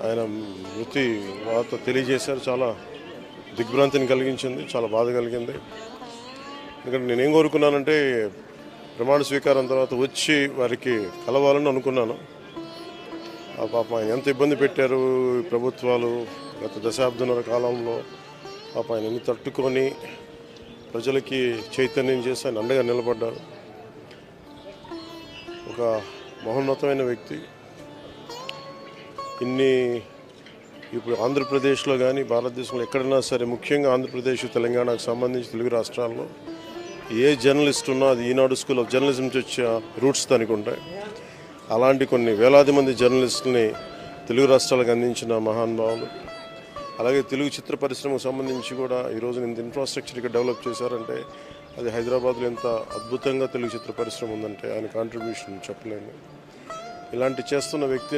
ఆయన మృతి వార్త తెలియజేశారు. చాలా దిగ్భ్రాంతిని కలిగించింది, చాలా బాధ కలిగింది. ఎందుకంటే నేనేం కోరుకున్నానంటే ప్రమాణ స్వీకారం తర్వాత వచ్చి వారికి కలవాలని అనుకున్నాను. ఆ పాప ఆయన ఎంత ఇబ్బంది పెట్టారు ప్రభుత్వాలు గత దశాబ్దన్నర కాలంలో. పాప ఆయన ఎన్ని తట్టుకొని ప్రజలకి చైతన్యం చేసి ఆయన అండగా నిలబడ్డారు. ఒక మహోన్నతమైన వ్యక్తి. ఇప్పుడు ఆంధ్రప్రదేశ్లో కానీ భారతదేశంలో ఎక్కడైనా సరే, ముఖ్యంగా ఆంధ్రప్రదేశ్ తెలంగాణకు సంబంధించి తెలుగు రాష్ట్రాల్లో ఏ జర్నలిస్ట్ ఉన్నా అది ఈనాడు స్కూల్ ఆఫ్ జర్నలిజం నుంచి వచ్చే రూట్స్ దానికి ఉంటాయి. అలాంటి కొన్ని వేలాది మంది జర్నలిస్టులని తెలుగు రాష్ట్రాలకు అందించిన మహానుభావులు. అలాగే తెలుగు చిత్ర పరిశ్రమకు సంబంధించి కూడా ఈరోజు ఇంత ఇన్ఫ్రాస్ట్రక్చర్ ఇక్కడ డెవలప్ చేశారంటే అది హైదరాబాద్లో ఎంత అద్భుతంగా తెలుగు చిత్ర పరిశ్రమ ఉందంటే ఆయన కాంట్రిబ్యూషన్ చెప్పలేము. ఇలాంటి చేస్తున్న వ్యక్తి